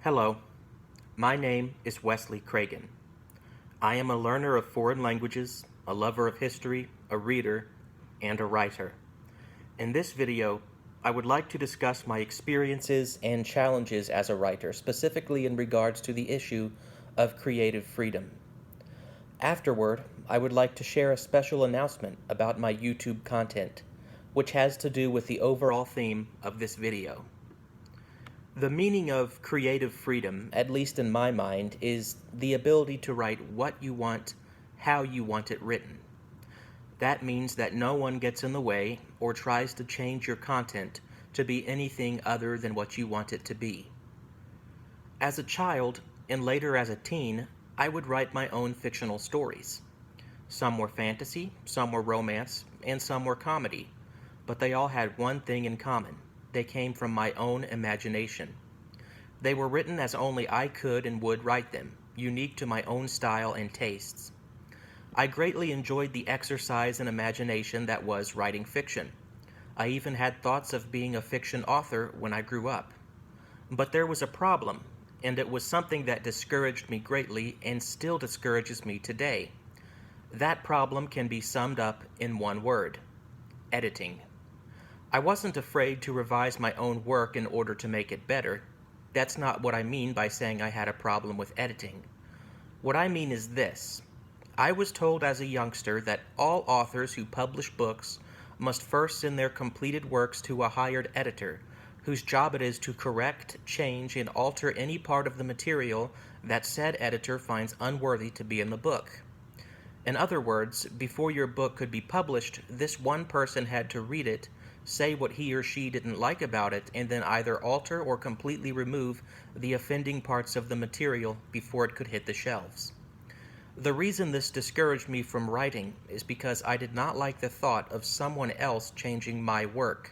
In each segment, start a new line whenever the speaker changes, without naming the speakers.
Hello, my name is Wesley Cragen. I am a learner of foreign languages, a lover of history, a reader, and a writer. In this video, I would like to discuss my experiences and challenges as a writer, specifically in regards to the issue of creative freedom. Afterward, I would like to share a special announcement about my YouTube content, which has to do with the overall theme of this video. The meaning of creative freedom, at least in my mind, is the ability to write what you want, how you want it written. That means that no one gets in the way or tries to change your content to be anything other than what you want it to be. As a child, and later as a teen, I would write my own fictional stories. Some were fantasy, some were romance, and some were comedy, but they all had one thing in common. They came from my own imagination. They were written as only I could and would write them, unique to my own style and tastes. I greatly enjoyed the exercise in imagination that was writing fiction. I even had thoughts of being a fiction author when I grew up. But there was a problem, and it was something that discouraged me greatly and still discourages me today. That problem can be summed up in one word: editing. I wasn't afraid to revise my own work in order to make it better. That's not what I mean by saying I had a problem with editing. What I mean is this. I was told as a youngster that all authors who publish books must first send their completed works to a hired editor, whose job it is to correct, change, and alter any part of the material that said editor finds unworthy to be in the book. In other words, before your book could be published, this one person had to read it, say what he or she didn't like about it, and then either alter or completely remove the offending parts of the material before it could hit the shelves. The reason this discouraged me from writing is because I did not like the thought of someone else changing my work.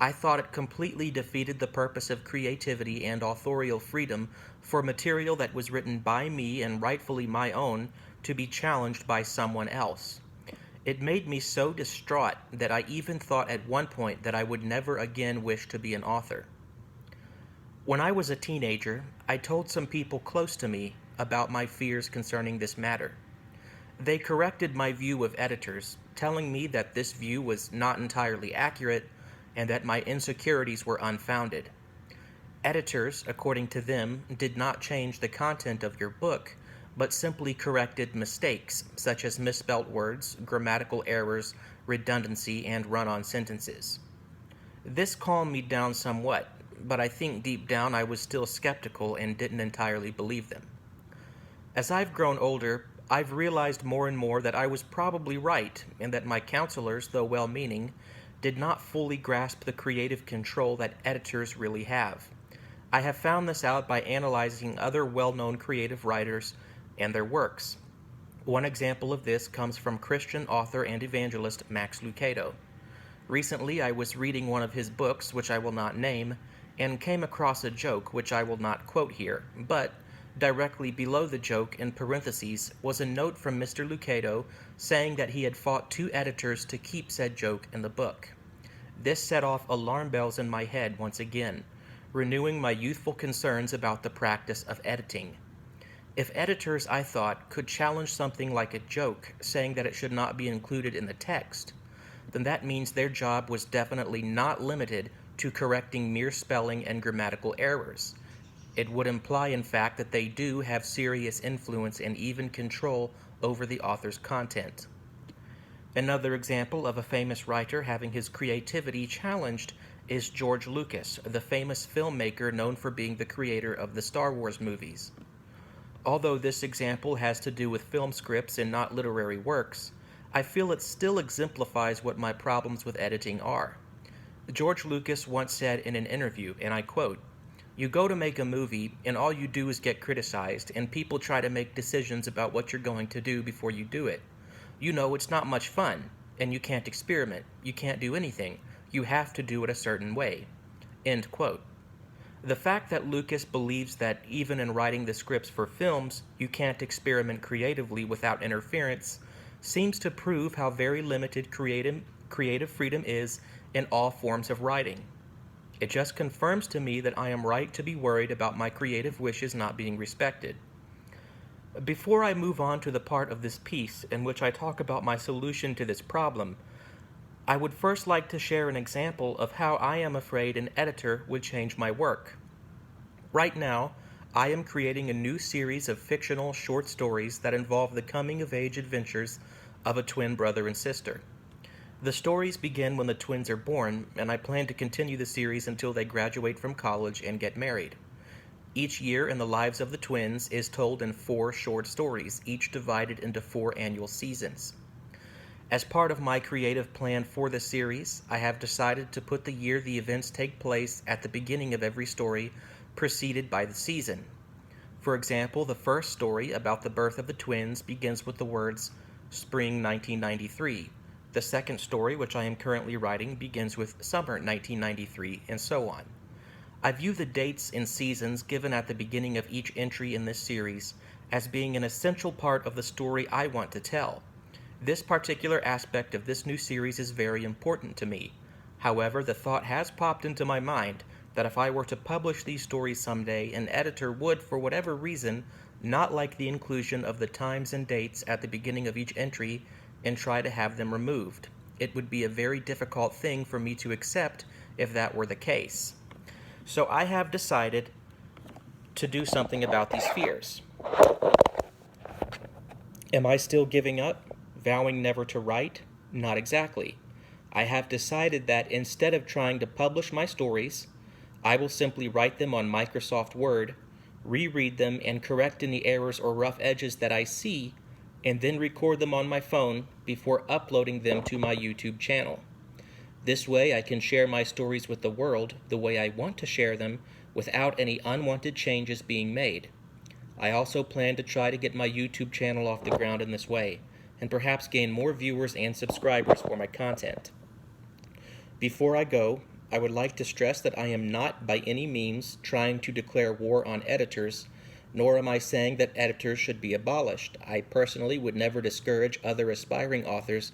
I thought it completely defeated the purpose of creativity and authorial freedom for material that was written by me and rightfully my own to be challenged by someone else. It made me so distraught that I even thought at one point that I would never again wish to be an author. When I was a teenager, I told some people close to me about my fears concerning this matter. They corrected my view of editors, telling me that this view was not entirely accurate and that my insecurities were unfounded. Editors, according to them, did not change the content of your book, but simply corrected mistakes, such as misspelt words, grammatical errors, redundancy, and run-on sentences. This calmed me down somewhat, but I think deep down I was still skeptical and didn't entirely believe them. As I've grown older, I've realized more and more that I was probably right, and that my counselors, though well-meaning, did not fully grasp the creative control that editors really have. I have found this out by analyzing other well-known creative writers and their works. One example of this comes from Christian author and evangelist Max Lucado. Recently, I was reading one of his books, which I will not name, and came across a joke which I will not quote here, but directly below the joke in parentheses was a note from Mr. Lucado saying that he had fought 2 editors to keep said joke in the book. This set off alarm bells in my head once again, renewing my youthful concerns about the practice of editing. If editors, I thought, could challenge something like a joke, saying that it should not be included in the text, then that means their job was definitely not limited to correcting mere spelling and grammatical errors. It would imply, in fact, that they do have serious influence and even control over the author's content. Another example of a famous writer having his creativity challenged is George Lucas, the famous filmmaker known for being the creator of the Star Wars movies. Although this example has to do with film scripts and not literary works, I feel it still exemplifies what my problems with editing are. George Lucas once said in an interview, and I quote, "You go to make a movie, and all you do is get criticized, and people try to make decisions about what you're going to do before you do it. You know it's not much fun, and you can't experiment, you can't do anything, you have to do it a certain way." End quote. The fact that Lucas believes that even in writing the scripts for films, you can't experiment creatively without interference seems to prove how very limited creative freedom is in all forms of writing. It just confirms to me that I am right to be worried about my creative wishes not being respected. Before I move on to the part of this piece in which I talk about my solution to this problem, I would first like to share an example of how I am afraid an editor would change my work. Right now, I am creating a new series of fictional short stories that involve the coming-of-age adventures of a twin brother and sister. The stories begin when the twins are born, and I plan to continue the series until they graduate from college and get married. Each year in the lives of the twins is told in 4 short stories, each divided into 4 annual seasons. As part of my creative plan for the series, I have decided to put the year the events take place at the beginning of every story, preceded by the season. For example, the first story about the birth of the twins begins with the words, Spring 1993. The second story, which I am currently writing, begins with Summer 1993, and so on. I view the dates and seasons given at the beginning of each entry in this series as being an essential part of the story I want to tell. This particular aspect of this new series is very important to me. However, the thought has popped into my mind that if I were to publish these stories someday, an editor would, for whatever reason, not like the inclusion of the times and dates at the beginning of each entry and try to have them removed. It would be a very difficult thing for me to accept if that were the case. So I have decided to do something about these fears. Am I still giving up? Vowing never to write? Not exactly. I have decided that instead of trying to publish my stories, I will simply write them on Microsoft Word, reread them, and correct any errors or rough edges that I see, and then record them on my phone before uploading them to my YouTube channel. This way I can share my stories with the world the way I want to share them without any unwanted changes being made. I also plan to try to get my YouTube channel off the ground in this way, and perhaps gain more viewers and subscribers for my content. Before I go, I would like to stress that I am not by any means trying to declare war on editors, nor am I saying that editors should be abolished. I personally would never discourage other aspiring authors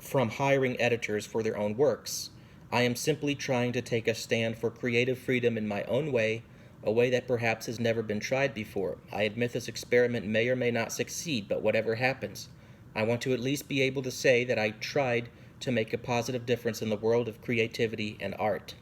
from hiring editors for their own works. I am simply trying to take a stand for creative freedom in my own way, a way that perhaps has never been tried before. I admit this experiment may or may not succeed, but whatever happens, I want to at least be able to say that I tried to make a positive difference in the world of creativity and art.